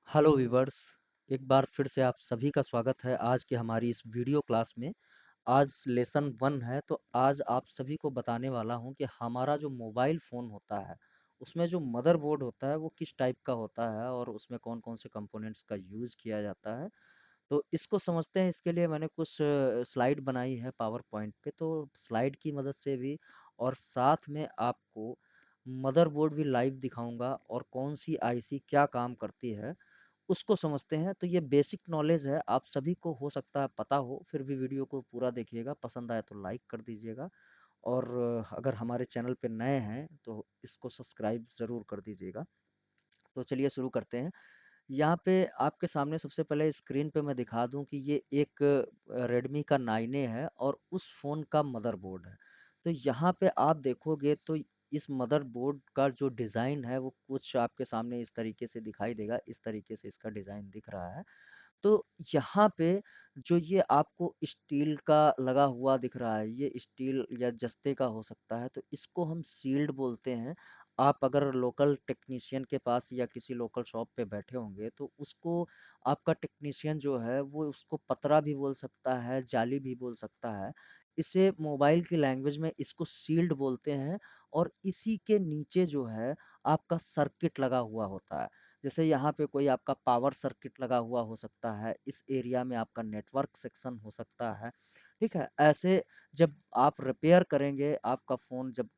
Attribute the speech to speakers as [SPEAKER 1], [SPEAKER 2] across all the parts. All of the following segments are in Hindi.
[SPEAKER 1] Hello viewers. एक बार फिर से आप सभी का स्वागत है आज की हमारी इस वीडियो क्लास में। आज लेसन 1 है, तो आज आप सभी को बताने वाला हूं कि हमारा जो मोबाइल फ़ोन होता है उसमें जो मदरबोर्ड होता है वो किस टाइप का होता है और उसमें कौन कौन से कंपोनेंट्स का यूज़ किया जाता है। तो इसको समझते हैं। इसके लिए मैंने कुछ स्लाइड बनाई है पावर पॉइंट पे, तो स्लाइड की मदद से भी और साथ में आपको मदरबोर्ड भी लाइव दिखाऊंगा और कौन सी आईसी क्या काम करती है उसको समझते हैं। तो ये बेसिक नॉलेज है, आप सभी को हो सकता है पता हो, फिर भी वीडियो को पूरा देखिएगा। पसंद आए तो लाइक कर दीजिएगा और अगर हमारे चैनल पे नए हैं तो इसको सब्सक्राइब ज़रूर कर दीजिएगा। तो चलिए शुरू करते हैं। यहाँ पे आपके सामने सबसे पहले स्क्रीन पे मैं दिखा दूं कि ये एक रेडमी का 9A है और उस फ़ोन का मदरबोर्ड है। तो यहाँ पे आप देखोगे तो इस मदरबोर्ड का जो डिज़ाइन है वो कुछ आपके सामने इस तरीके से दिखाई देगा। इस तरीके से इसका डिज़ाइन दिख रहा है। तो यहाँ पे जो ये आपको स्टील का लगा हुआ दिख रहा है, ये स्टील या जस्ते का हो सकता है, तो इसको हम सील्ड बोलते हैं। आप अगर लोकल टेक्नीशियन के पास या किसी लोकल शॉप पे बैठे होंगे तो उसको आपका टेक्नीशियन जो है वो उसको पतरा भी बोल सकता है, जाली भी बोल सकता है। इसे मोबाइल की लैंग्वेज में इसको सील्ड बोलते हैं। और इसी के नीचे जो है आपका सर्किट लगा हुआ होता है। जैसे यहाँ पे कोई आपका पावर सर्किट लगा हुआ हो सकता है, इस एरिया में आपका नेटवर्क सेक्शन हो सकता है। ठीक है, ऐसे जब आप रिपेयर करेंगे, आपका फ़ोन जब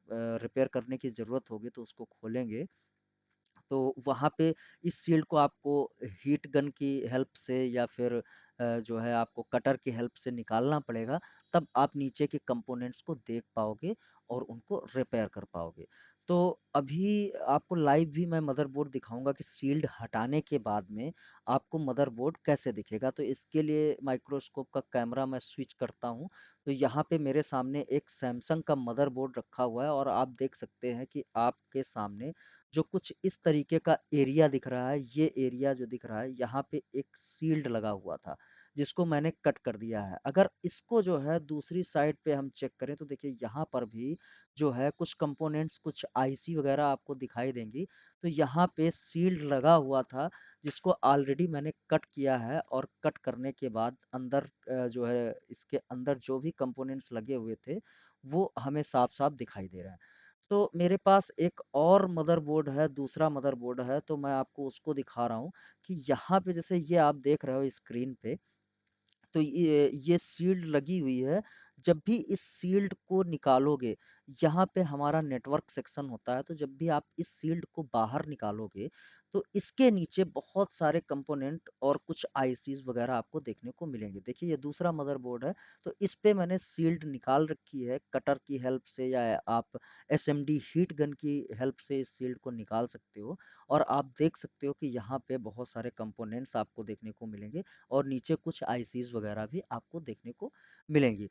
[SPEAKER 1] रिपेयर करने की ज़रूरत होगी तो उसको खोलेंगे, तो वहाँ पे इस शील्ड को आपको हीट गन की हेल्प से या फिर जो है आपको कटर की हेल्प से निकालना पड़ेगा। तब आप नीचे के कंपोनेंट्स को देख पाओगे और उनको रिपेयर कर पाओगे। तो अभी आपको लाइव भी मैं मदरबोर्ड दिखाऊंगा कि शील्ड हटाने के बाद में आपको मदरबोर्ड कैसे दिखेगा। तो इसके लिए माइक्रोस्कोप का कैमरा मैं स्विच करता हूँ। तो यहाँ पे मेरे सामने एक सैमसंग का मदरबोर्ड रखा हुआ है और आप देख सकते हैं कि आपके सामने जो कुछ इस तरीके का एरिया दिख रहा है, ये एरिया जो दिख रहा है, यहाँ पे एक शील्ड लगा हुआ था जिसको मैंने कट कर दिया है। अगर इसको जो है दूसरी साइड पे हम चेक करें तो देखिए यहाँ पर भी जो है कुछ कंपोनेंट्स, कुछ आईसी वगैरह आपको दिखाई देंगी। तो यहाँ पे शील्ड लगा हुआ था जिसको ऑलरेडी मैंने कट किया है और कट करने के बाद अंदर जो है इसके अंदर जो भी कंपोनेंट्स लगे हुए थे वो हमें साफ साफ दिखाई दे रहे हैं। तो मेरे पास एक और मदरबोर्ड है, दूसरा मदरबोर्ड है, तो मैं आपको उसको दिखा रहा हूँ कि यहाँ पे जैसे ये आप देख रहे हो स्क्रीन पे, तो ये शील्ड लगी हुई है। जब भी इस शील्ड को निकालोगे, यहाँ पे हमारा नेटवर्क सेक्शन होता है, तो जब भी आप इस शील्ड को बाहर निकालोगे तो इसके नीचे बहुत सारे कंपोनेंट और कुछ आईसीज वगैरह आपको देखने को मिलेंगे। देखिए ये दूसरा मदरबोर्ड है, तो इस पे मैंने शील्ड निकाल रखी है कटर की हेल्प से, या आप एसएमडी हीट गन की हेल्प से इस शील्ड को निकाल सकते हो। और आप देख सकते हो कि यहाँ पे बहुत सारे कंपोनेंट्स आपको देखने को मिलेंगे और नीचे कुछ आईसीज वगैरह भी आपको देखने को मिलेंगी।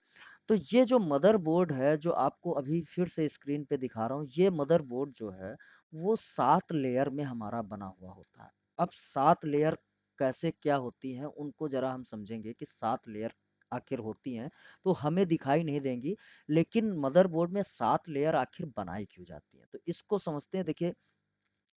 [SPEAKER 1] तो ये जो मदरबोर्ड है जो आपको अभी फिर से स्क्रीन पे दिखा रहा हूँ, ये मदरबोर्ड जो है वो 7 लेयर में हमारा बना हुआ होता है। अब 7 लेयर कैसे क्या होती हैं उनको जरा हम समझेंगे कि 7 लेयर आखिर होती हैं, तो हमें दिखाई नहीं देंगी, लेकिन मदरबोर्ड में 7 लेयर आखिर बनाई क्यों जाती हैं, तो इसको समझते हैं। देखिए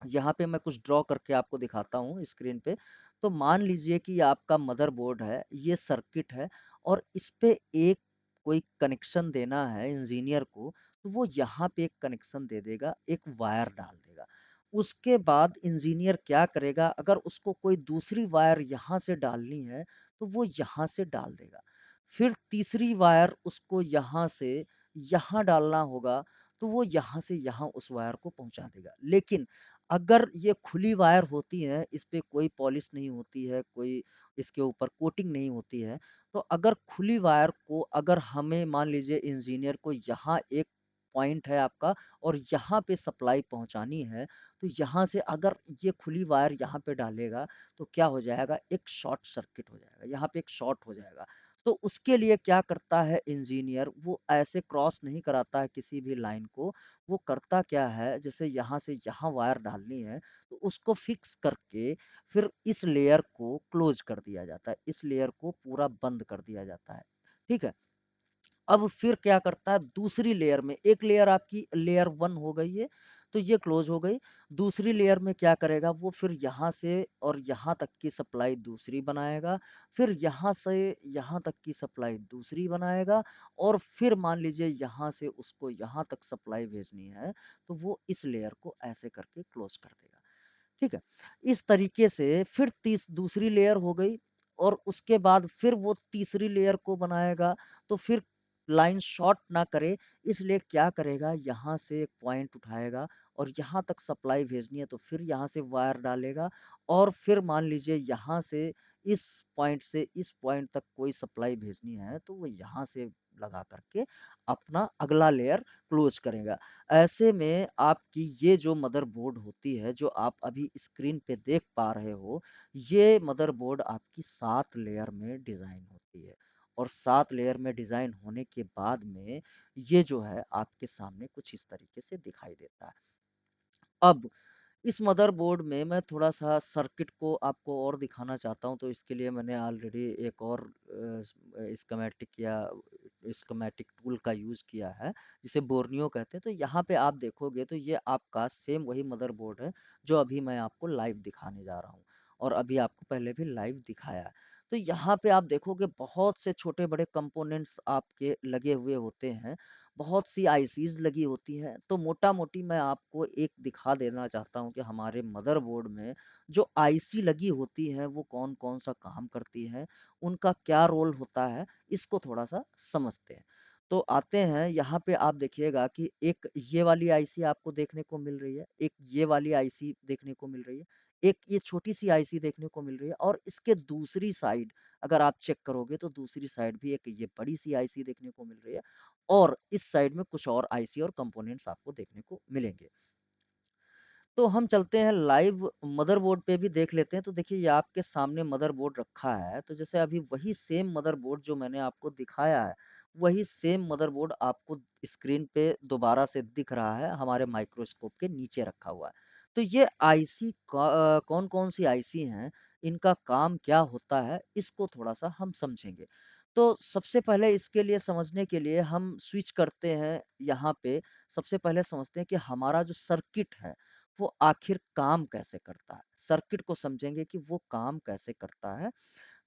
[SPEAKER 1] यहाँ पे मैं कुछ ड्रॉ करके आपको दिखाता हूँ स्क्रीन पे। तो मान लीजिए कि आपका मदरबोर्ड है, ये सर्किट है और इस पे एक कोई कनेक्शन देना है इंजीनियर को, तो वो यहाँ पे एक कनेक्शन दे देगा, एक वायर डाल देगा। उसके बाद इंजीनियर क्या करेगा, अगर उसको कोई दूसरी वायर यहाँ से डालनी है तो वो यहाँ से डाल देगा। फिर तीसरी वायर उसको यहाँ से यहाँ डालना होगा, तो वो यहाँ से यहाँ उस वायर को पहुँचा देगा। लेकिन अगर ये खुली वायर होती है, इस पे कोई पॉलिश नहीं होती है, कोई इसके ऊपर कोटिंग नहीं होती है, तो अगर खुली वायर को अगर हमें मान लीजिए इंजीनियर को यहाँ एक पॉइंट है आपका और यहाँ पे सप्लाई पहुँचानी है, तो यहाँ से अगर ये खुली वायर यहाँ पे डालेगा तो क्या हो जाएगा, एक शॉर्ट सर्किट हो जाएगा, यहाँ पे एक शॉर्ट हो जाएगा। तो उसके लिए क्या करता है इंजीनियर, वो ऐसे क्रॉस नहीं कराता है किसी भी लाइन को। वो करता क्या है, जैसे यहाँ से यहाँ वायर डालनी है तो उसको फिक्स करके फिर इस लेयर को क्लोज कर दिया जाता है, इस लेयर को पूरा बंद कर दिया जाता है। ठीक है, अब फिर क्या करता है दूसरी लेयर में, एक लेयर आपकी लेयर 1 हो गई है, तो ये क्लोज हो गई। दूसरी लेयर में क्या करेगा वो, फिर यहाँ से और यहाँ तक की सप्लाई दूसरी बनाएगा, फिर यहाँ से यहाँ तक की सप्लाई दूसरी बनाएगा, और फिर मान लीजिए यहाँ से उसको यहाँ तक सप्लाई भेजनी है, तो वो इस लेयर को ऐसे करके क्लोज कर देगा। ठीक है। इस तरीके से फिर दूसरी लेयर हो गई, और उसके बाद फिर वो तीसरी लेयर को बनाएगा। तो फिर लाइन शॉर्ट ना करे, इसलिए क्या करेगा, यहाँ से एक पॉइंट उठाएगा और यहाँ तक सप्लाई भेजनी है तो फिर यहाँ से वायर डालेगा, और फिर मान लीजिए यहाँ से इस पॉइंट से इस पॉइंट तक कोई सप्लाई भेजनी है तो वो यहाँ से लगा करके अपना अगला लेयर क्लोज करेगा। ऐसे में आपकी ये जो मदरबोर्ड होती है, जो आप अभी स्क्रीन पे देख पा रहे हो, ये मदरबोर्ड आपकी 7 लेयर में डिज़ाइन होती है, और 7 लेयर में डिज़ाइन होने के बाद में ये जो है आपके सामने कुछ इस तरीके से दिखाई देता है। अब इस मदरबोर्ड में मैं थोड़ा-सा सर्किट को आपको और दिखाना चाहता हूँ, तो इसके लिए मैंने ऑलरेडी एक और स्कीमेटिक टूल का यूज़ किया है, जिसे बोर्नियो कहते हैं। तो यहाँ पे आप देखोगे तो ये आपका सेम वही मदरबोर्ड है, जो अभी मैं आपको लाइव दिखाने जा रहा हूँ, और अभी आपको पहले भी लाइव दिखाया है। तो यहाँ पे आप देखोगे बहुत से छोटे-बड़े कंपोनेंट्स आपके लगे हुए होते हैं, बहुत सी आईसीज़ लगी होती हैं। तो मोटा-मोटी मैं आपको एक दिखा देना चाहता हूँ कि हमारे मदरबोर्ड में जो आईसी लगी होती हैं, वो कौन-कौन सा काम करती हैं, उनका क्या रोल होता है, इसको थोड़ा-सा समझते हैं। तो आते हैं, यहाँ पे आप देखिएगा कि एक ये वाली आईसी आपको देखने को मिल रही है, एक ये वाली आईसी देखने को मिल रही है, एक ये छोटी-सी आईसी देखने को मिल रही है, और इसके दूसरी साइड अगर आप चेक करोगे तो दूसरी साइड भी एक ये बड़ी-सी आईसी देखने को मिल रही है, और इस साइड में कुछ और आईसी और कंपोनेंट्स आपको देखने को मिलेंगे। तो हम चलते हैं लाइव मदरबोर्ड पे भी देख लेते हैं। तो देखिए ये आपके सामने मदरबोर्ड रखा है। तो जैसे अभी वही सेम मदरबोर्ड जो मैंने आपको दिखाया है, वही सेम मदरबोर्ड आपको स्क्रीन पे दोबारा से दिख रहा है, हमारे माइक्रोस्कोप के नीचे रखा हुआ है। तो ये आईसी कौन-कौन सी आईसी हैं, इनका काम क्या होता है, इसको थोड़ा-सा हम समझेंगे। तो सबसे पहले इसके लिए समझने के लिए हम स्विच करते हैं यहाँ पे। सबसे पहले समझते हैं कि हमारा जो सर्किट है, वो आखिर काम कैसे करता है। सर्किट को समझेंगे कि वो काम कैसे करता है,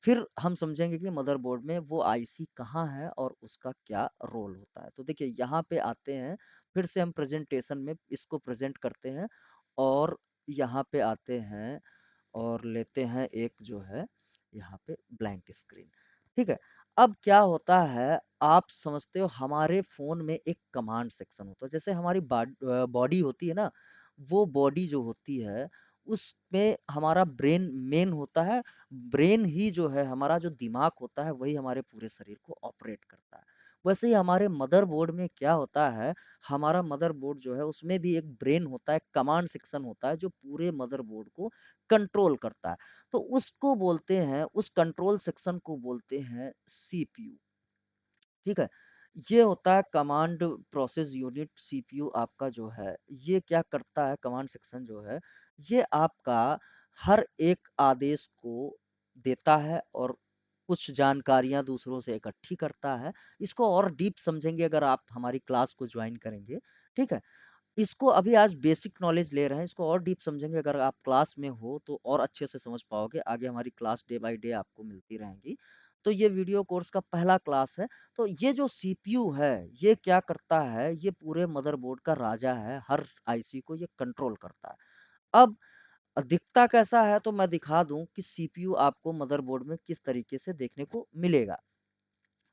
[SPEAKER 1] फिर हम समझेंगे कि मदरबोर्ड में वो आईसी कहाँ है और उसका क्या रोल होता है। तो देखिए यहाँ पे आते हैं, फिर से हम प्रेजेंटेशन में इसको प्रेजेंट करते हैं, और यहाँ पे आते हैं और लेते हैं एक जो है यहाँ पे ब्लैंक स्क्रीन। ठीक है। अब क्या होता है, आप समझते हो हमारे फ़ोन में एक कमांड सेक्शन होता है। जैसे हमारी बॉडी होती है ना, वो बॉडी जो होती है, उसमें हमारा ब्रेन मेन होता है। ब्रेन ही जो है, हमारा जो दिमाग होता है, वही हमारे पूरे शरीर को ऑपरेट करता है। वैसे ही हमारे मदरबोर्ड में क्या होता है, हमारा मदरबोर्ड जो है उसमें भी एक ब्रेन होता है, कमांड सेक्शन होता है, जो पूरे मदरबोर्ड को कंट्रोल करता है। तो उसको बोलते हैं, उस कंट्रोल सेक्शन को बोलते हैं सीपीयू। ठीक है। ये होता है कमांड प्रोसेस यूनिट। सीपीयू आपका जो है, ये क्या करता है, कमांड सेक्शन जो है, ये आपका हर एक आदेश को देता है और कुछ जानकारियां दूसरों से इकट्ठी करता है। इसको और डीप समझेंगे अगर आप हमारी क्लास को ज्वाइन करेंगे। ठीक है। इसको अभी आज बेसिक नॉलेज ले रहे हैं, इसको और डीप समझेंगे अगर आप क्लास में हो तो और अच्छे से समझ पाओगे। आगे हमारी क्लास डे बाय डे आपको मिलती रहेंगी। तो ये वीडियो कोर्स का पहला क्लास है। तो ये जो सीपीयू है, ये क्या करता है, ये पूरे मदरबोर्ड का राजा है, हर आईसी को ये कंट्रोल करता है। अब दिखता कैसा है, तो मैं दिखा दूं कि सीपीयू आपको मदरबोर्ड में किस तरीके से देखने को मिलेगा।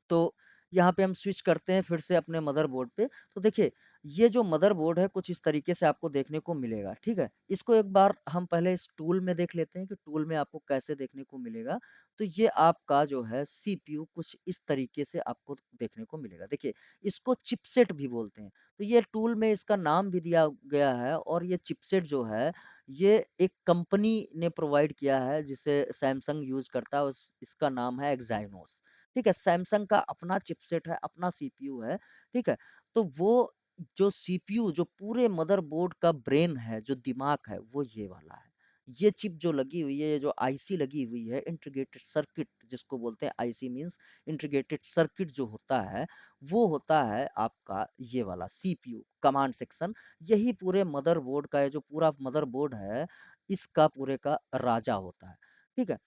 [SPEAKER 1] तो यहाँ पे हम स्विच करते हैं फिर से अपने मदरबोर्ड पे। तो देखिए, ये जो मदरबोर्ड है कुछ इस तरीके से आपको देखने को मिलेगा, ठीक है? इसको एक बार हम पहले इस टूल में देख लेते हैं कि टूल में आपको कैसे देखने को मिलेगा। तो ये आपका जो है सीपीयू कुछ इस तरीके से आपको देखने को मिलेगा। देखिए, इसको चिपसेट भी बोलते हैं। तो ये टूल में इसका नाम भी दिया गया है, और ये चिपसेट जो है, ये एक कंपनी ने प्रोवाइड किया है जिसे सैमसंग यूज़ करता है, उस इसका नाम है एक्साइनोस। ठीक है। सैमसंग का अपना चिपसेट है, अपना सीपीयू है। ठीक है। तो वो जो सीपीयू जो पूरे मदरबोर्ड का ब्रेन है, जो दिमाग है, वो ये वाला है। ये चिप जो लगी हुई है, ये जो आईसी लगी हुई है, इंटीग्रेटेड सर्किट जिसको बोलते हैं, आईसी मीन्स इंटीग्रेटेड सर्किट जो होता है, वो होता है आपका ये वाला सीपीयू कमांड सेक्शन। यही पूरे मदरबोर्ड का, ये जो पूरा मदरबोर्ड है, इसका पूरे का राजा होता है। ठीक है।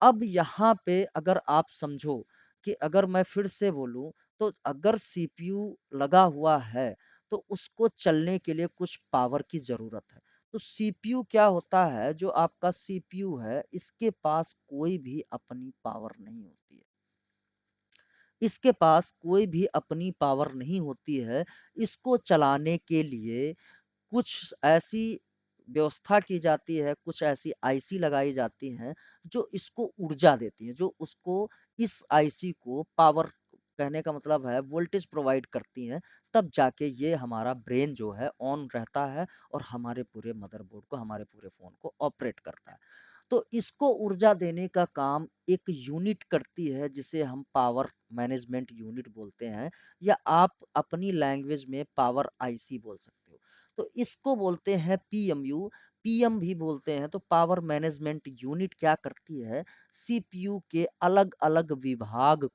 [SPEAKER 1] अब यहाँ पे अगर आप समझो कि अगर मैं फिर से बोलूँ, तो अगर सीपीयू लगा हुआ है, तो उसको चलने के लिए कुछ पावर की ज़रूरत है। तो सीपीयू क्या होता है, जो आपका सीपीयू है, इसके पास कोई भी अपनी पावर नहीं होती है। इसके पास कोई भी अपनी पावर नहीं होती है। इसको चलाने के लिए कुछ ऐसी व्यवस्था की जाती है, कुछ ऐसी आईसी लगाई जाती हैं, जो इसको ऊर्जा देती हैं, जो उसको इस आईसी को पावर, कहने का मतलब है वोल्टेज प्रोवाइड करती हैं, तब जाके ये हमारा ब्रेन जो है ऑन रहता है और हमारे पूरे मदरबोर्ड को, हमारे पूरे फ़ोन को ऑपरेट करता है। तो इसको ऊर्जा देने का काम एक यूनिट करती है, जिसे हम पावर मैनेजमेंट यूनिट बोलते हैं, या आप अपनी लैंग्वेज में पावर आईसी बोल सकते हो। तो इसको बोलते हैं पीएमयू, पीएम भी बोलते हैं। तो पावर मैनेजमेंट यूनिट क्या करती है, सीपीयू के अलग-अलग विभाग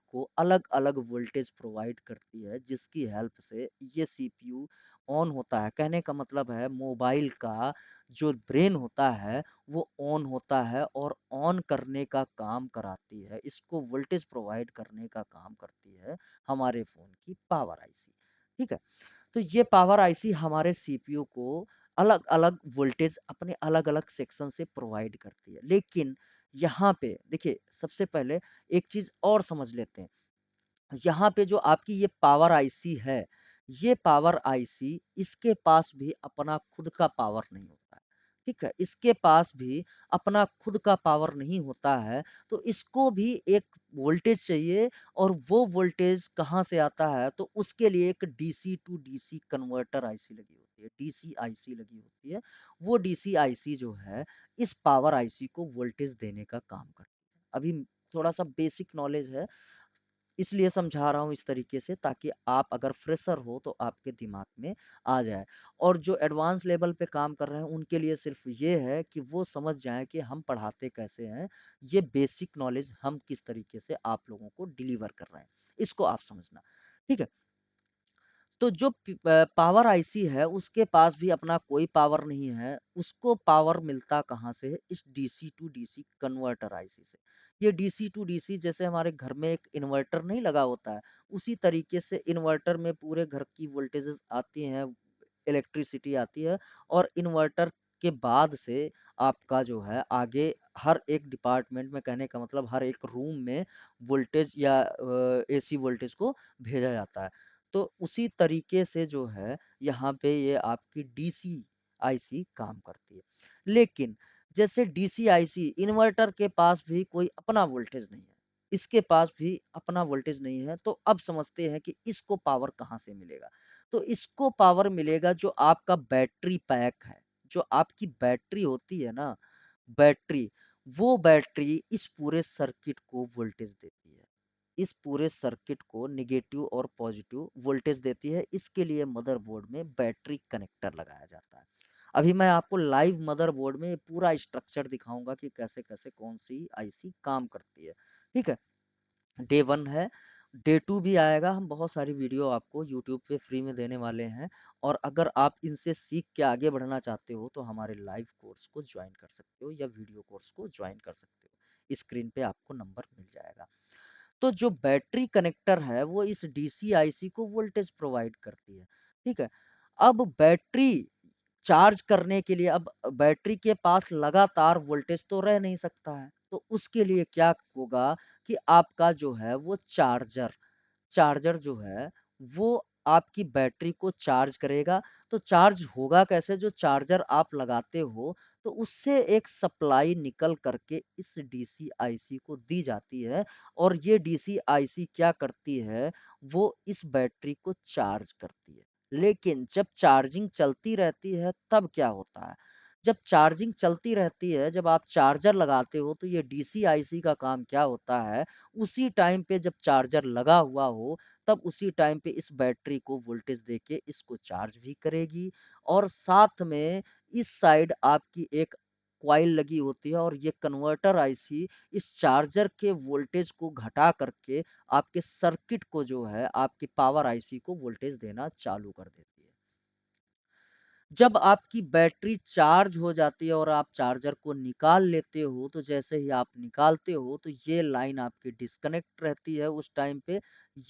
[SPEAKER 1] को अलग-अलग वोल्टेज प्रोवाइड करती है, जिसकी हेल्प से ये सीपीयू ऑन होता है। कहने का मतलब है मोबाइल का जो ब्रेन होता है, वो ऑन होता है और ऑन करने का काम कराती है। इसको वोल्टेज प्रोवाइड करने का काम करती है हमारे फ़ोन की पावर आईसी। ठीक है? तो ये पावर आईसी हमारे सीपीयू को अलग-अलग वोल्टेज अपने अलग-अलग सेक्शन से प्रोवाइड करती है। लेकिन यहाँ पे देखिए, सबसे पहले एक चीज़ और समझ लेते हैं। यहाँ पे जो आपकी ये पावर आईसी है, ये पावर आईसी, इसके पास भी अपना खुद का पावर नहीं होता है। ठीक है? इसके पास भी अपना खुद का पावर नहीं होता है, तो इसको भी एक वोल्टेज चाहिए, और वो वोल्टेज कहाँ से आता है, तो उसके लिए एक DC to DC converter IC लगी होती है, डीसी आईसी लगी होती है। वो डीसी आईसी जो है, इस पावर आईसी को वोल्टेज देने का काम करती है। अभी थोड़ा-सा बेसिक नॉलेज है, इसलिए समझा रहा हूँ इस तरीके से, ताकि आप अगर फ्रेशर हो तो आपके दिमाग में आ जाए। और जो एडवांस लेवल पे काम कर रहे हैं, उनके लिए सिर्फ ये है कि वो समझ जाएँ कि हम पढ़ाते कैसे हैं, ये बेसिक नॉलेज हम किस तरीके से आप लोगों को डिलीवर कर रहे हैं, इसको आप समझना। ठीक है? तो जो पावर आईसी है, उसके पास भी अपना कोई पावर नहीं है। उसको पावर मिलता कहाँ से है? इस DC to DC converter IC से। ये डीसी टू डीसी, जैसे हमारे घर में एक इन्वर्टर नहीं लगा होता है, उसी तरीके से इन्वर्टर में पूरे घर की वोल्टेजेस आती हैं, इलेक्ट्रिसिटी आती है, और इन्वर्टर के बाद से आपका जो है आगे हर एक डिपार्टमेंट में, कहने का मतलब हर एक रूम में वोल्टेज या एसी वोल्टेज को भेजा जाता है। तो उसी तरीके से जो है, यहाँ पे ये आपकी डीसी आईसी काम करती है। लेकिन जैसे डीसी आईसी, इन्वर्टर के पास भी कोई अपना वोल्टेज नहीं है, इसके पास भी अपना वोल्टेज नहीं है, तो अब समझते हैं कि इसको पावर कहाँ से मिलेगा। तो इसको पावर मिलेगा जो आपका बैटरी पैक है, जो आपकी बैटरी होती है ना, बैटरी, वो बैटरी इस पूरे सर्किट को वोल्टेज देती है। इस पूरे सर्किट को नेगेटिव और पॉजिटिव वोल्टेज देती है। इसके लिए मदरबोर्ड में बैटरी कनेक्टर लगाया जाता है। अभी मैं आपको लाइव मदरबोर्ड में पूरा स्ट्रक्चर दिखाऊंगा कि कैसे-कैसे कौन सी आईसी काम करती है। ठीक है? डे 1 है, डे 2 भी आएगा। हम बहुत सारी वीडियो आपको यूट्यूब पे फ्री में देने वाले हैं, और अगर आप इनसे सीख के आगे बढ़ना चाहते हो, तो हमारे लाइव कोर्स को ज्वाइन कर सकते हो, या वीडियो कोर्स को ज्वाइन कर सकते हो। स्क्रीन पे आपको नंबर मिल जाएगा। तो जो बैटरी कनेक्टर है, वो इस डीसी आईसी को वोल्टेज प्रोवाइड करती है। ठीक है? अब बैटरी चार्ज करने के लिए, अब बैटरी के पास लगातार वोल्टेज तो रह नहीं सकता है, तो उसके लिए क्या होगा कि आपका जो है वो चार्जर, चार्जर जो है वो आपकी बैटरी को चार्ज करेगा। तो चार्ज होगा कैसे? जो चार्जर आप लगाते हो, तो उससे एक सप्लाई निकल करके इस डीसी आईसी को दी जाती है, और ये डीसी आईसी क्या करती है, वो इस बैटरी को चार्ज करती है। लेकिन जब चार्जिंग चलती रहती है, तब क्या होता है? जब चार्जिंग चलती रहती है, जब आप चार्जर लगाते हो, तो ये डीसी आईसी का काम क्या होता है, उसी टाइम पे जब चार्जर लगा हुआ हो, तब उसी टाइम पे इस बैटरी को वोल्टेज देके इसको चार्ज भी करेगी, और साथ में इस साइड आपकी एक कॉइल लगी होती है और ये कन्वर्टर आईसी इस चार्जर के वोल्टेज को घटा करके आपके सर्किट को जो है आपकी पावर आईसी को वोल्टेज देना चालू कर देती है। जब आपकी बैटरी चार्ज हो जाती है और आप चार्जर को निकाल लेते हो, तो जैसे ही आप निकालते हो तो ये लाइन आपकी डिस्कनेक्ट रहती है उस टाइम पे,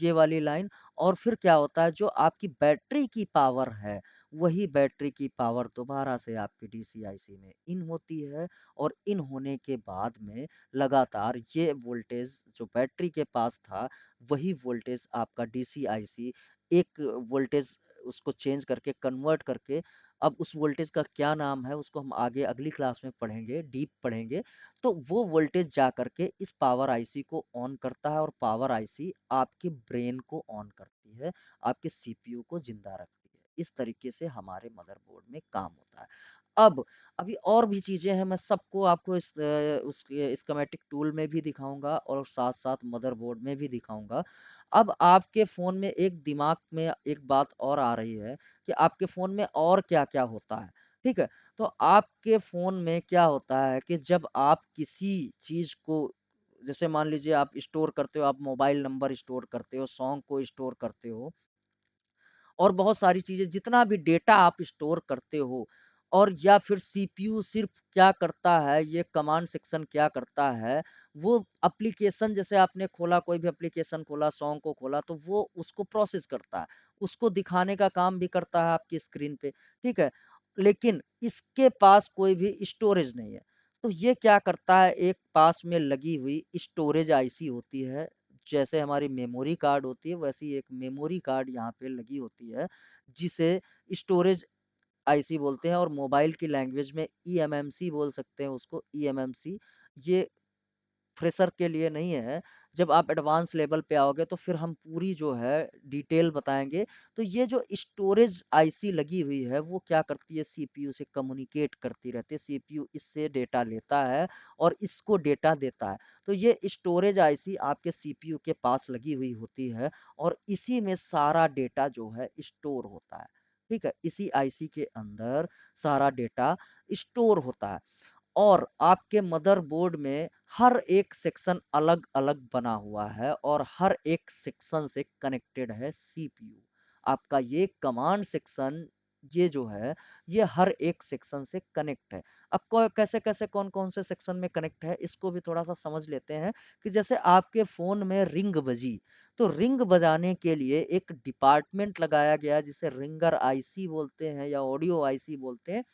[SPEAKER 1] ये वाली लाइन। और फिर क्या होता है, जो आपकी बैटरी की पावर है, वही बैटरी की पावर दोबारा से आपकी डीसी आईसी में इन होती है। और इन होने के बाद में लगातार ये वोल्टेज जो बैटरी के पास था, वही वोल्टेज आपका डीसी आईसी एक वोल्टेज उसको चेंज करके कन्वर्ट करके, अब उस वोल्टेज का क्या नाम है उसको हम आगे अगली क्लास में पढ़ेंगे, डीप पढ़ेंगे। तो वो वोल्टेज जा करके इस पावर आईसी को ऑन करता है और पावर आईसी आपके ब्रेन को ऑन करती है, आपके सीपीयू को जिंदा रखती है। इस तरीके से हमारे मदरबोर्ड में काम होता है। अब अभी और भी चीजें हैं, मैं सबको आपको उसके स्कीमेटिक टूल में भी दिखाऊंगा और साथ साथ मदरबोर्ड में भी दिखाऊंगा। अब आपके फोन में एक दिमाग में एक बात और आ रही है कि आपके फ़ोन में और क्या-क्या होता है, ठीक है? तो आपके फ़ोन में क्या होता है कि जब आप किसी चीज़ को, जैसे मान लीजिए आप स्टोर करते हो, आप मोबाइल नंबर स्टोर करते हो, सॉन्ग को स्टोर करते हो और बहुत सारी चीज़ें, जितना भी डेटा आप स्टोर करते हो, और या फिर सीपीयू सिर्फ़ क्या करता है, ये कमांड सेक्शन क्या करता है, वो एप्लीकेशन जैसे आपने खोला, कोई भी एप्लीकेशन खोला, सॉन्ग को खोला, तो वो उसको प्रोसेस करता है, उसको दिखाने का काम भी करता है आपकी स्क्रीन पे, ठीक है? लेकिन इसके पास कोई भी स्टोरेज नहीं है। तो ये क्या करता है, एक पास में लगी हुई स्टोरेज आईसी होती है, जैसे हमारी मेमोरी कार्ड होती है, वैसी एक मेमोरी कार्ड यहाँ पे लगी होती है, जिसे स्टोरेज आईसी बोलते हैं, और मोबाइल की लैंग्वेज में ईएमएमसी बोल सकते हैं उसको, ईएमएमसी। ये फ्रेशर के लिए नहीं है, जब आप एडवांस लेवल पे आओगे तो फिर हम पूरी जो है डिटेल बताएँगे। तो ये जो स्टोरेज आईसी लगी हुई है, वो क्या करती है, सीपीयू से कम्युनिकेट करती रहती है, सीपीयू इससे डेटा लेता है और इसको डेटा देता है। तो ये स्टोरेज आईसी आपके सीपीयू के पास लगी हुई होती है और इसी में सारा डेटा जो है स्टोर होता है, ठीक है? इसी आईसी के अंदर सारा डेटा स्टोर होता है। और आपके मदरबोर्ड में हर एक सेक्शन अलग-अलग बना हुआ है और हर एक सेक्शन से कनेक्टेड है सीपीयू। आपका ये कमांड सेक्शन, ये जो है, ये हर एक सेक्शन से कनेक्ट है। अब कैसे-कैसे कौन-कौन से सेक्शन में कनेक्ट है, इसको भी थोड़ा-सा समझ लेते हैं। कि जैसे आपके फ़ोन में रिंग बजी, तो रिंग बजाने के लिए एक डिपार्टमेंट लगाया गया है, जिसे रिंगर आईसी बोलते हैं या ऑडियो आईसी बोलते हैं।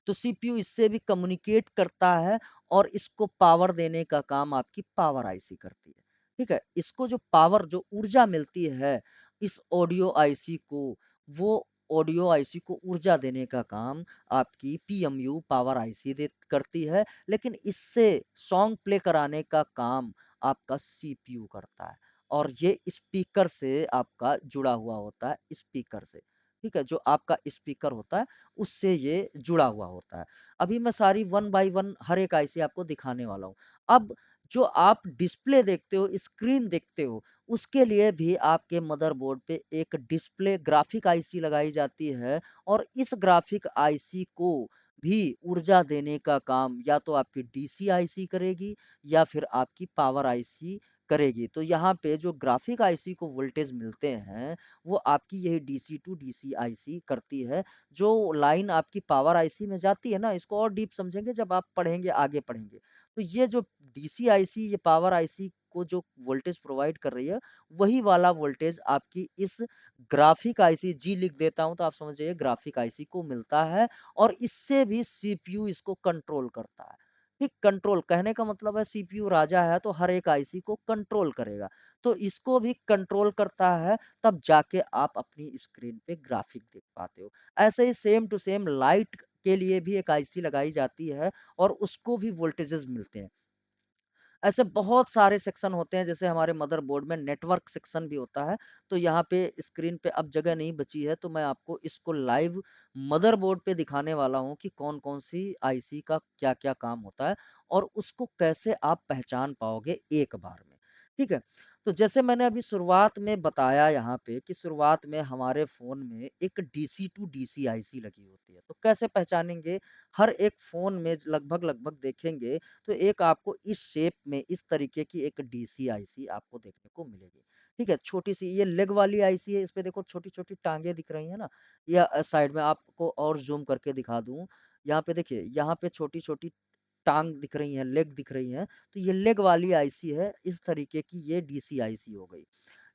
[SPEAKER 1] तो सीपीयू इससे भी कम्युनिकेट करता है और इसको पावर देने का काम आपकी पावर आईसी करती है। ठीक है? इसको जो पावर, जो ऊर्जा मिलती है इस ऑडियो आईसी को, वो ऑडियो आईसी को ऊर्जा देने का काम आपकी पीएमयू पावर आईसी दे करती है, लेकिन इससे सॉन्ग प्ले कराने का काम आपका सीपीयू करता है। और ये स्पीकर से आपका जुड़ा हुआ होता है, स्पीकर से। ठीक है? जो आपका स्पीकर होता है, उससे ये जुड़ा हुआ होता है। अभी मैं सारी वन बाय वन हर एक आईसी आपको दिखाने वाला हूँ। अब जो आप डिस्प्ले देखते हो, स्क्रीन देखते हो, उसके लिए भी आपके मदरबोर्ड पे एक डिस्प्ले ग्राफिक आईसी लगाई जाती है और इस ग्राफिक आईसी को भी ऊर्जा देने का काम या तो आपकी डीसी आईसी करेगी या फिर आपकी पावर आईसी करेगी। तो यहाँ पे जो ग्राफिक आईसी को वोल्टेज मिलते हैं, वो आपकी यही डीसी टू डीसी आईसी करती है। जो लाइन आपकी पावर आईसी में जाती है ना, इसको और डीप समझेंगे जब आप पढ़ेंगे, आगे पढ़ेंगे। तो ये जो डीसी आईसी, ये पावर आईसी को जो वोल्टेज प्रोवाइड कर रही है, वही वाला वोल्टेज आपकी इस ग्राफिक आईसी, जी लिख देता हूँ तो आप समझ जाइए, ग्राफिक आईसी को मिलता है और इससे भी सीपीयू इसको कंट्रोल करता है। ठीक, कंट्रोल कहने का मतलब है सीपीयू राजा है तो हर एक आईसी को कंट्रोल करेगा। तो इसको भी कंट्रोल करता है, तब जाके आप अपनी स्क्रीन पे ग्राफिक देख पाते हो। ऐसे ही सेम टू सेम लाइट के लिए भी एक आईसी लगाई जाती है और उसको भी वोल्टेजेस मिलते हैं। ऐसे बहुत सारे सेक्शन होते हैं, जैसे हमारे मदरबोर्ड में नेटवर्क सेक्शन भी होता है। तो यहाँ पे स्क्रीन पे अब जगह नहीं बची है, तो मैं आपको इसको लाइव मदरबोर्ड पे दिखाने वाला हूँ कि कौन-कौन सी आईसी का क्या-क्या काम होता है और उसको कैसे आप पहचान पाओगे एक बार में। ठीक है? तो जैसे मैंने अभी शुरुआत में बताया यहाँ पे कि शुरुआत में हमारे फ़ोन में एक डीसी टू डीसी आईसी लगी होती है। तो कैसे पहचानेंगे? हर एक फ़ोन में लगभग-लगभग देखेंगे तो एक आपको इस शेप में इस तरीके की एक डीसी आईसी आपको देखने को मिलेगी। ठीक है? छोटी-सी ये लेग वाली आईसी है, इसपे देखो छोटी-छोटी टाँगें दिख रही हैं ना? या साइड में आपको और ज़ूम करके दिखा दूँ, यहाँ पे देखिए, यहाँ पे छोटी-छोटी टाँग दिख रही हैं, लेग दिख रही हैं, तो ये लेग वाली आईसी है, इस तरीके की ये डीसी आईसी हो गई।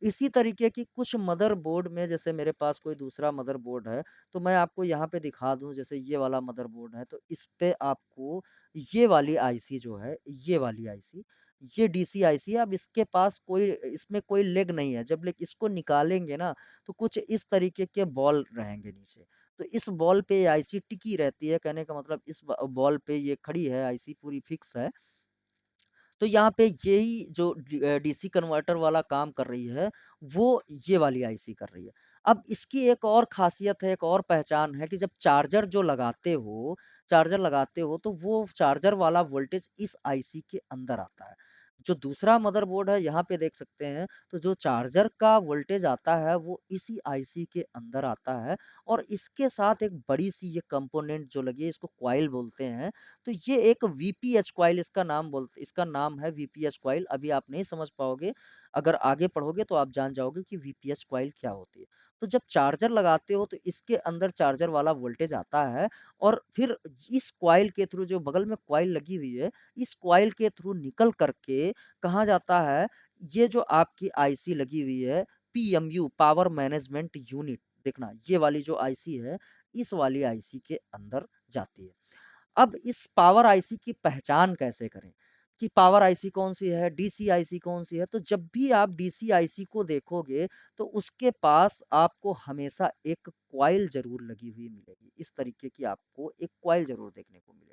[SPEAKER 1] इसी तरीके की कुछ मदरबोर्ड में जैसे मेरे पास कोई दूसरा मदरबोर्ड है, तो मैं आपको यहाँ पे दिखा दूँ जैसे ये वाला मदरबोर्ड है, तो इस पे आपको ये वाली आईसी जो है, ये वाली आईसी, ये डीसी आईसी है। अब इसके पास कोई इसमें कोई लेग नहीं है, जब लेग इसको निकालेंगे ना, तो कुछ इस तरीके के बॉल रहेंगे नीचे। तो इस बॉल पे ये आईसी टिकी रहती है, कहने का मतलब इस बॉल पे ये खड़ी है आईसी पूरी फिक्स है। तो यहाँ पे यही जो डीसी कन्वर्टर वाला काम कर रही है, वो ये वाली आईसी कर रही है। अब इसकी एक और ख़ासियत है, एक और पहचान है कि जब चार्जर लगाते हो तो वो चार्जर वाला वोल्टेज इस आईसी के अंदर आता है। जो दूसरा मदरबोर्ड है, यहाँ पे देख सकते हैं, तो जो चार्जर का वोल्टेज आता है, वो इसी आईसी के अंदर आता है और इसके साथ एक बड़ी-सी ये कंपोनेंट जो लगी है, इसको कॉइल बोलते हैं। तो ये एक वीपीएच कॉइल इसका नाम है वीपीएच कॉइल। अभी आप नहीं समझ पाओगे, अगर आगे पढ़ोगे तो आप जान जाओगे कि वीपीएच कॉइल क्या होती है। तो जब चार्जर लगाते हो तो इसके अंदर चार्जर वाला वोल्टेज आता है और फिर इस कॉइल के थ्रू जो बगल में कॉइल लगी हुई है, इस कॉइल के थ्रू निकल करके कहाँ जाता है, ये जो आपकी आईसी लगी हुई है, पीएमयू पावर मैनेजमेंट यूनिट, देखना ये वाली जो आईसी है, इस वाली आईसी के अंदर जाती है। अब इस पावर आईसी की पहचान कैसे करें कि पावर आईसी कौन-सी है, डीसी आईसी कौन-सी है? तो जब भी आप डीसी आईसी को देखोगे, तो उसके पास आपको हमेशा एक कॉइल ज़रूर लगी हुई मिलेगी। इस तरीके की आपको एक कॉइल ज़रूर देखने को मिलेगी।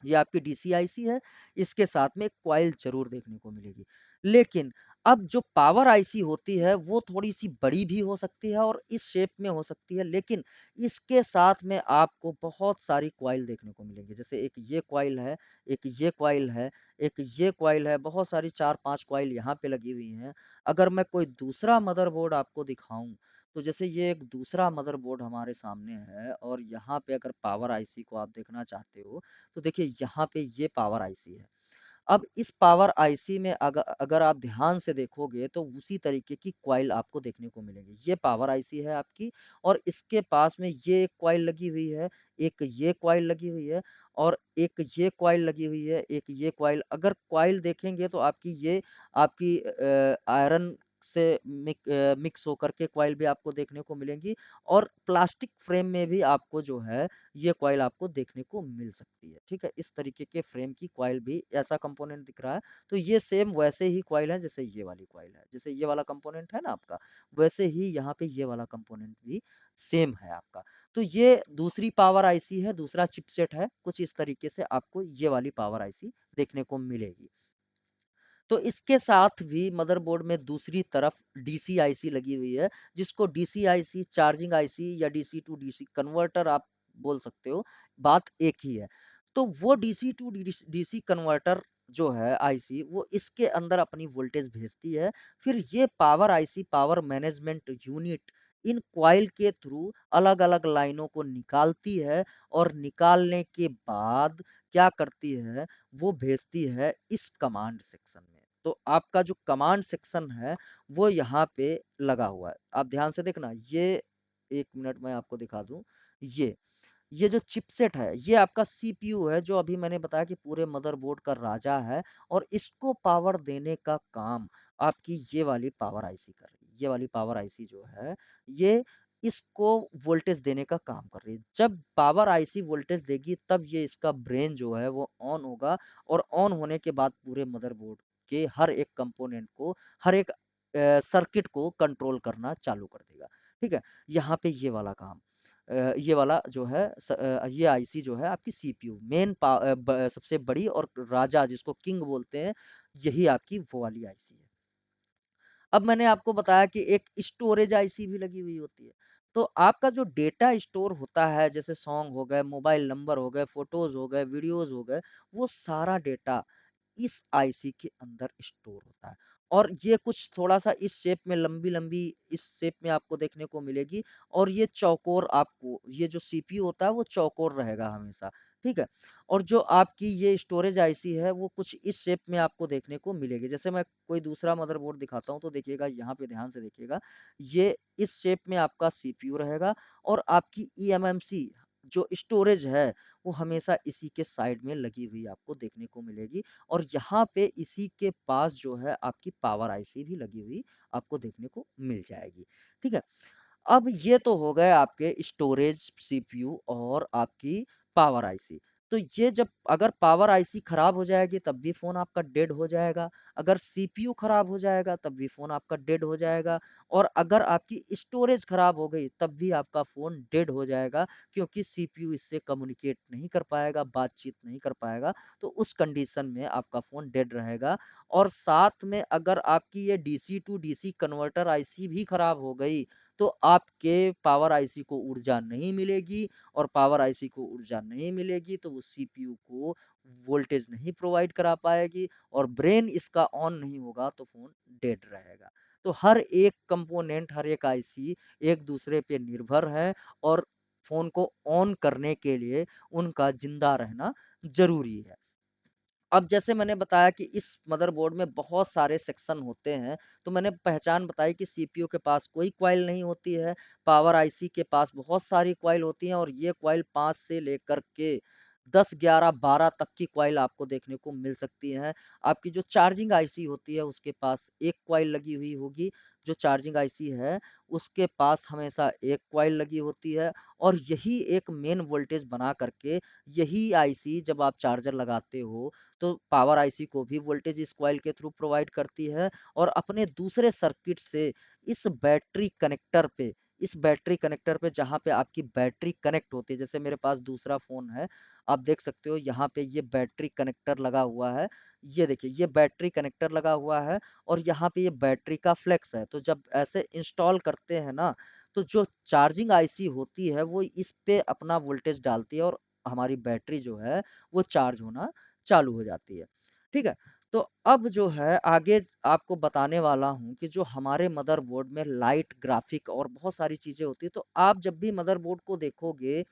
[SPEAKER 1] ये आपकी डीसी-आईसी है, इसके साथ में एक कॉइल ज़रूर देखने को मिलेगी। लेकिन अब जो पावर आईसी होती है, वो थोड़ी-सी बड़ी भी हो सकती है और इस शेप में हो सकती है, लेकिन इसके साथ में आपको बहुत सारी कॉइल देखने को मिलेंगी। जैसे एक ये कॉइल है, एक ये कॉइल है, एक ये कॉइल है, बहुत सारी 4-5 कॉइल यहाँ पे लगी हुई हैं। अगर मैं कोई दूसरा मदरबोर्ड आपको दिखाऊँ, तो जैसे ये एक दूसरा मदरबोर्ड हमारे सामने है और यहाँ पे अगर पावर आईसी को आप देखना चाहते हो, तो देखिए यहाँ पे ये पावर आईसी है। अब इस पावर आईसी में अगर आप ध्यान से देखोगे तो उसी तरीके की कॉइल आपको देखने को मिलेगी। ये पावर आईसी है आपकी और इसके पास में ये एक कॉइल लगी हुई है, एक ये कॉइल लगी हुई है और एक ये कॉइल लगी हुई है, एक ये कॉइल अगर कॉइल देखेंगे तो आपकी आयरन से मिक्स होकर के कॉइल भी आपको देखने को मिलेंगी और प्लास्टिक फ्रेम में भी आपको जो है ये कॉइल आपको देखने को मिल सकती है, ठीक है? इस तरीके के फ्रेम की कॉइल भी ऐसा कंपोनेंट दिख रहा है, तो ये सेम वैसे ही कॉइल है जैसे ये वाली कॉइल है। जैसे ये वाला कंपोनेंट है ना आपका, वैसे ही यहाँ पे ये वाला कंपोनेंट भी सेम है आपका। तो ये दूसरी पावर आईसी है, दूसरा चिपसेट है, कुछ इस तरीके से आपको ये वाली पावर आईसी देखने को मिलेगी। तो इसके साथ भी मदरबोर्ड में दूसरी तरफ डीसी आईसी लगी हुई है, जिसको डीसी आईसी, चार्जिंग आईसी या डीसी टू डीसी कन्वर्टर आप बोल सकते हो, बात एक ही है। तो वो डीसी टू डीसी कन्वर्टर जो है आईसी, वो इसके अंदर अपनी वोल्टेज भेजती है, फिर ये power IC, power management unit in coil के थ्रू अलग-अलग लाइनों को निकालती है और निकालने के बाद क्या करती है, वो भेजती है इस कमांड सेक्शन में। तो आपका जो कमांड सेक्शन है, वो यहाँ पे लगा हुआ है। आप ध्यान से देखना, ये 1 मिनट मैं आपको दिखा दूँ, ये। ये जो चिपसेट है, ये आपका सीपीयू है, जो अभी मैंने बताया कि पूरे मदरबोर्ड का राजा है और इसको पावर देने का काम आपकी ये वाली पावर आईसी कर रही है। ये वाली पावर आईसी जो है, ये इसको वोल्टेज देने का काम कर रही है। जब पावर आईसी वोल्टेज देगी, तब ये इसका ब्रेन जो है, वो ऑन होगा और ऑन होने के बाद पूरे मदरबोर्ड के हर एक कंपोनेंट को, हर एक सर्किट को कंट्रोल करना चालू कर देगा। ठीक है? यहाँ पे ये वाला काम। ये वाला जो है ये आईसी जो है आपकी सीपीयू सबसे बड़ी और राजा जिसको किंग बोलते हैं, यही आपकी वो वाली आईसी है। अब मैंने आपको बताया कि एक स्टोरेज आईसी भी लगी हुई होती है। तो आपका जो डेटा स्टोर होता है, जैसे सॉन्ग हो गए, मोबाइल नंबर हो गए, फोटोज हो गए, वीडियोज हो गए, वो सारा डेटा इस आईसी के अंदर स्टोर होता है। और ये कुछ थोड़ा-सा इस शेप में लंबी-लंबी इस शेप में आपको देखने को मिलेगी और ये चौकोर आपको ये जो सीपीयू होता है वो चौकोर रहेगा हमेशा, ठीक है? और जो आपकी ये स्टोरेज आईसी है वो कुछ इस शेप में आपको देखने को मिलेगी। जैसे मैं कोई दूसरा मदरबोर्ड दिखाता हूँ तो देखिएगा यहाँ पे ध्यान से देखिएगा, ये इस शेप में आपका सीपीयू रहेगा और आपकी ईएमएमसी जो स्टोरेज है वो हमेशा इसी के साइड में लगी हुई आपको देखने को मिलेगी और यहाँ पे इसी के पास जो है आपकी पावर आईसी भी लगी हुई आपको देखने को मिल जाएगी, ठीक है? अब ये तो हो गए आपके स्टोरेज, सीपीयू और आपकी पावर आईसी। तो ये जब अगर पावर आईसी खराब हो जाएगी तब भी फ़ोन आपका डेड हो जाएगा, अगर सीपीयू खराब हो जाएगा तब भी फ़ोन आपका डेड हो जाएगा और अगर आपकी स्टोरेज खराब हो गई तब भी आपका फ़ोन डेड हो जाएगा क्योंकि सीपीयू इससे कम्युनिकेट नहीं कर पाएगा, बातचीत नहीं कर पाएगा, तो उस कंडीशन में आपका फ़ोन डेड रहेगा। और साथ में अगर आपकी ये DC to DC converter IC भी खराब हो गई तो आपके पावर आईसी को ऊर्जा नहीं मिलेगी और पावर आईसी को ऊर्जा नहीं मिलेगी तो वो सीपीयू को वोल्टेज नहीं प्रोवाइड करा पाएगी और ब्रेन इसका ऑन नहीं होगा तो फोन डेड रहेगा। तो हर एक कंपोनेंट, हर एक आईसी एक दूसरे पे निर्भर है और फोन को ऑन करने के लिए उनका जिंदा रहना जरूरी है। अब जैसे मैंने बताया कि इस मदरबोर्ड में बहुत सारे सेक्शन होते हैं, तो मैंने पहचान बताई कि सीपीयू के पास कोई कॉइल नहीं होती है, पावर आईसी के पास बहुत सारी कॉइल होती हैं और ये कॉइल 5 से लेकर के 10, 11, 12 तक की कॉइल आपको देखने को मिल सकती हैं। आपकी जो चार्जिंग आईसी होती है, उसके पास एक कॉइल लगी हुई होगी, जो चार्जिंग आईसी है, उसके पास हमेशा एक कॉइल लगी होती है और यही एक मेन वोल्टेज बना करके यही आईसी जब आप चार्जर लगाते हो तो पावर आईसी को भी वोल्टेज इस कॉइल के थ्रू प्रोवाइड करती है और अपने दूसरे सर्किट से इस बैटरी कनेक्टर पे इस बैटरी कनेक्टर पे जहाँ पे आपकी बैटरी कनेक्ट होती है, जैसे मेरे पास दूसरा फोन है, आप देख सकते हो यहाँ पे ये बैटरी कनेक्टर लगा हुआ है। ये देखिए ये बैटरी कनेक्टर लगा हुआ है और यहाँ पे ये बैटरी का फ्लेक्स है। तो जब ऐसे इंस्टॉल करते हैं ना तो जो चार्जिंग आईसी होती है वो इस पे अपना वोल्टेज डालती है और हमारी बैटरी जो है वो चार्ज होना चालू हो जाती है। ठीक है? तो अब जो है आगे आपको बताने वाला हूँ कि जो हमारे मदरबोर्ड में लाइट, ग्राफिक और बहुत सारी चीज़ें होती हैं, तो आप जब भी मदरबोर्ड को देखोगे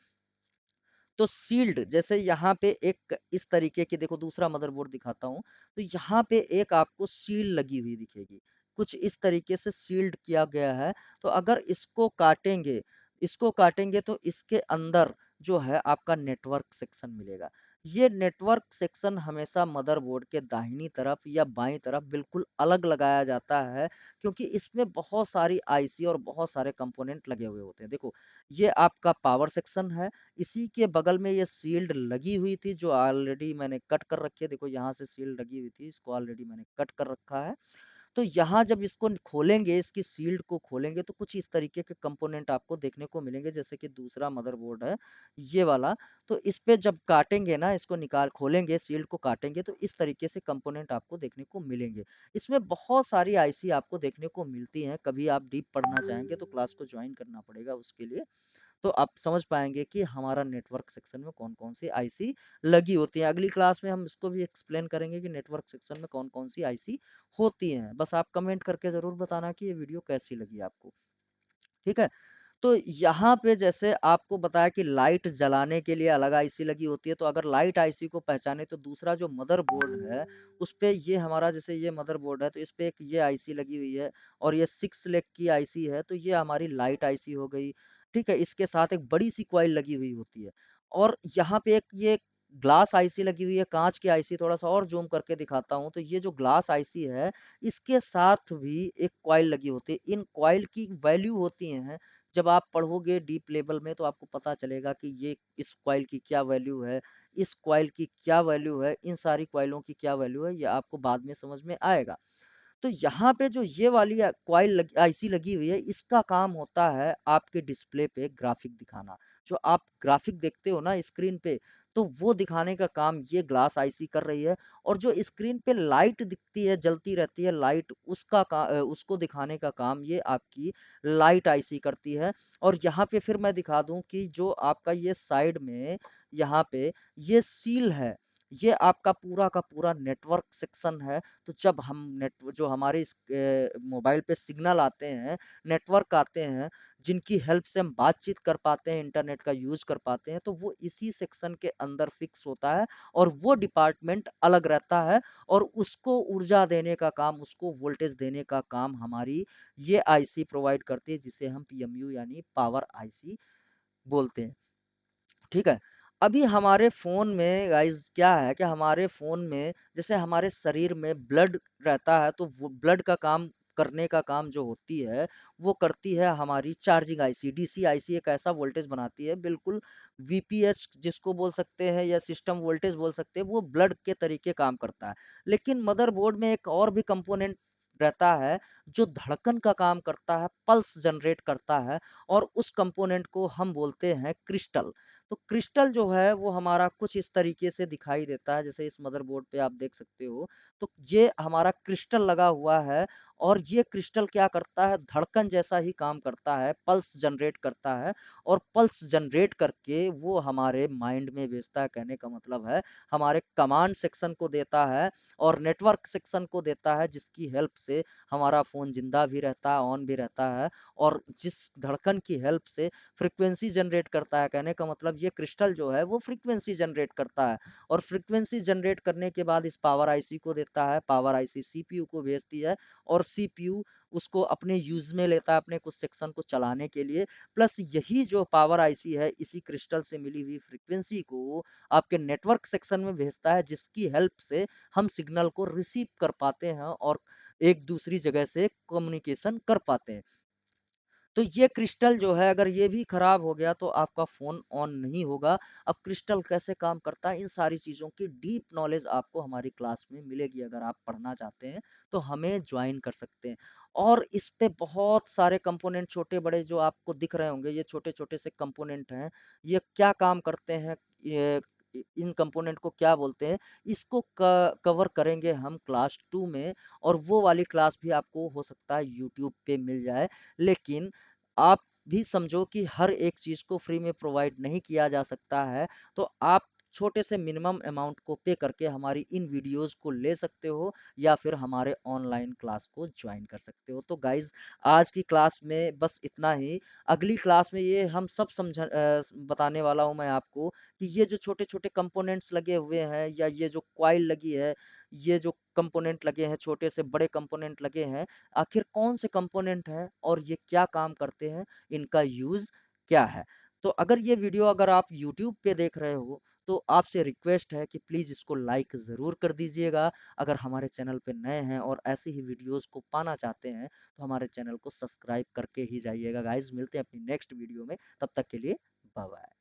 [SPEAKER 1] तो शील्ड जैसे यहाँ पे एक इस तरीके की देखो दूसरा मदरबोर्ड दिखाता हूँ, तो यहाँ पे एक आपको शील्ड लगी हुई दिखेगी। कुछ इस तरीके से शील्ड किया गया है, तो अगर इसको काटेंगे तो इसके अंदर जो है आपका नेटवर्क सेक्शन मिलेगा। ये नेटवर्क सेक्शन हमेशा मदरबोर्ड के दाहिनी तरफ या बाईं तरफ बिल्कुल अलग लगाया जाता है, क्योंकि इसमें बहुत सारी आईसी और बहुत सारे कंपोनेंट लगे हुए होते हैं। देखो, ये आपका पावर सेक्शन है, इसी के बगल में ये शील्ड लगी हुई थी जो ऑलरेडी मैंने कट कर रखी है। देखो यहाँ से शील्ड लगी हुई थी, इसको ऑलरेडी मैंने कट कर रखा है। तो यहाँ जब इसको खोलेंगे, इसकी शील्ड को खोलेंगे तो कुछ इस तरीके के कंपोनेंट आपको देखने को मिलेंगे, जैसे कि दूसरा मदरबोर्ड है ये वाला। तो इस पे जब काटेंगे ना, इसको निकाल खोलेंगे, शील्ड को काटेंगे तो इस तरीके से कंपोनेंट आपको देखने को मिलेंगे। इसमें बहुत सारी आईसी आपको देखने को मिलती हैं। कभी आप डीप पढ़ना चाहेंगे तो क्लास को ज्वाइन करना पड़ेगा उसके लिए। तो आप समझ पाएंगे कि हमारा नेटवर्क सेक्शन में कौन-कौन सी आईसी लगी होती है। अगली क्लास में हम इसको भी एक्सप्लेन करेंगे कि नेटवर्क सेक्शन में कौन-कौन सी आईसी होती हैं। बस आप कमेंट करके ज़रूर बताना कि ये वीडियो कैसी लगी आपको। ठीक है? तो यहाँ पे जैसे आपको बताया कि लाइट जलाने के लिए अलग आईसी लगी होती है, तो अगर लाइट आईसी को पहचाने तो दूसरा जो मदरबोर्ड है, उस पे ये हमारा जैसे ये मदरबोर्ड है, तो इस पे एक ये आईसी लगी हुई है और ये 6 लेग की आईसी है, तो ये हमारी लाइट आईसी हो गई। ठीक है? इसके साथ एक बड़ी-सी कॉइल लगी हुई होती है और यहाँ पे एक ये ग्लास आईसी लगी हुई है, काँच की आईसी थोड़ा-सा और ज़ूम करके दिखाता हूँ, तो ये जो ग्लास आईसी है, इसके साथ भी एक कॉइल लगी होती है। इन कॉइल की वैल्यू होती हैं जब आप पढ़ोगे डीप लेवल में तो आपको पता चलेगा कि ये इस कॉइल की क्या वैल्यू है, इस कॉइल की क्या वैल्यू है, इन सारी कॉइलों की क्या वैल्यू है, ये आपको बाद में समझ में आएगा। तो यहाँ पे जो ये वाली कॉइल आईसी लगी हुई है, इसका काम होता है आपके डिस्प्ले पे ग्राफिक दिखाना। जो आप ग्राफिक देखते हो ना स्क्रीन पे, तो वो दिखाने का काम ये ग्लास आईसी कर रही है और जो स्क्रीन पे लाइट दिखती है, जलती रहती है लाइट, उसको दिखाने का काम ये आपकी लाइट आईसी करती है। और यहाँ पे फिर मैं दिखा दूँ कि जो आपका ये साइड में यहाँ पे ये सील है, ये आपका पूरा का पूरा नेटवर्क सेक्शन है। तो जब हम नेट जो हमारे इस मोबाइल पे सिग्नल आते हैं, नेटवर्क आते हैं, जिनकी हेल्प से हम बातचीत कर पाते हैं, इंटरनेट का यूज़ कर पाते हैं, तो वो इसी सेक्शन के अंदर फिक्स होता है और वो डिपार्टमेंट अलग रहता है और उसको ऊर्जा देने का काम, उसको वोल्टेज देने का काम हमारी ये आईसी प्रोवाइड करती है, जिसे हम पीएमयू यानी पावर आईसी बोलते हैं। ठीक है। अभी हमारे फ़ोन में गाइज़ क्या है कि हमारे फ़ोन में जैसे हमारे शरीर में ब्लड रहता है, तो वो ब्लड का काम करने का काम जो होती है, वो करती है हमारी चार्जिंग आईसी। डीसी आईसी एक ऐसा वोल्टेज बनाती है, बिल्कुल वीपीएस जिसको बोल सकते हैं या सिस्टम वोल्टेज बोल सकते हैं, वो ब्लड के तरीके काम करता है। लेकिन मदरबोर्ड में एक और भी कंपोनेंट रहता है, जो धड़कन का काम करता है, पल्स जनरेट करता है और उस कंपोनेंट को हम बोलते हैं क्रिस्टल। तो क्रिस्टल जो है वो हमारा कुछ इस तरीके से दिखाई देता है, जैसे इस मदरबोर्ड पे आप देख सकते हो। तो ये हमारा क्रिस्टल लगा हुआ है और ये क्रिस्टल क्या करता है, धड़कन जैसा ही काम करता है, पल्स जनरेट करता है और पल्स जनरेट करके वो हमारे माइंड में भेजता है। कहने का मतलब है हमारे कमांड सेक्शन को देता है और नेटवर्क सेक्शन को देता है, जिसकी हेल्प से हमारा फ़ोन जिंदा भी रहता है, ऑन भी रहता है और जिस धड़कन की हेल्प से फ्रीक्वेंसी जनरेट करता है। कहने का मतलब ये क्रिस्टल जो है वो फ्रीक्वेंसी जनरेट करता है और फ्रीक्वेंसी जनरेट करने के बाद इस पावर आईसी को देता है, पावर आईसी सीपीयू को भेजती है और सीपीयू उसको अपने यूज में लेता है अपने कुछ सेक्शन को चलाने के लिए। प्लस यही जो पावर आईसी है इसी क्रिस्टल से मिली हुई फ्रीक्वेंसी को आपके नेटवर्क सेक्शन में भेजता है, जिसकी हेल्प से हम सिग्नल को रिसीव कर पाते हैं और एक दूसरी जगह से कम्युनिकेशन कर पाते हैं। तो ये क्रिस्टल जो है अगर ये भी खराब हो गया तो आपका फ़ोन ऑन नहीं होगा। अब क्रिस्टल कैसे काम करता है, इन सारी चीज़ों की डीप नॉलेज आपको हमारी क्लास में मिलेगी। अगर आप पढ़ना चाहते हैं तो हमें ज्वाइन कर सकते हैं। और इस पे बहुत सारे कंपोनेंट छोटे-बड़े जो आपको दिख रहे होंगे, ये छोटे-छोटे से कंपोनेंट हैं। ये क्या काम करते हैं, ये इन कंपोनेंट को क्या बोलते हैं, इसको कवर करेंगे हम क्लास 2 में और वो वाली क्लास भी आपको हो सकता है यूट्यूब पे मिल जाए। लेकिन आप भी समझो कि हर एक चीज़ को फ्री में प्रोवाइड नहीं किया जा सकता है, तो आप छोटे से मिनिमम अमाउंट को पे करके हमारी इन वीडियोज़ को ले सकते हो या फिर हमारे ऑनलाइन क्लास को जॉइन कर सकते हो। तो गाइज़ आज की क्लास में बस इतना ही। अगली क्लास में ये हम सब बताने वाला हूँ मैं आपको कि ये जो छोटे-छोटे कंपोनेंट्स लगे हुए हैं या ये जो कॉइल लगी है, ये जो कंपोनेंट लगे हैं, छोटे से बड़े कंपोनेंट लगे हैं, आखिर कौन से कंपोनेंट हैं और ये क्या काम करते हैं, इनका यूज़ क्या है। तो अगर ये वीडियो अगर आप यूट्यूब पे देख रहे हो तो आपसे रिक्वेस्ट है कि प्लीज़ इसको लाइक ज़रूर कर दीजिएगा। अगर हमारे चैनल पे नए हैं और ऐसी ही वीडियोज़ को पाना चाहते हैं तो हमारे चैनल को सब्सक्राइब करके ही जाइएगा। गाइज़ मिलते हैं अपनी नेक्स्ट वीडियो में, तब तक के लिए बाय बाय।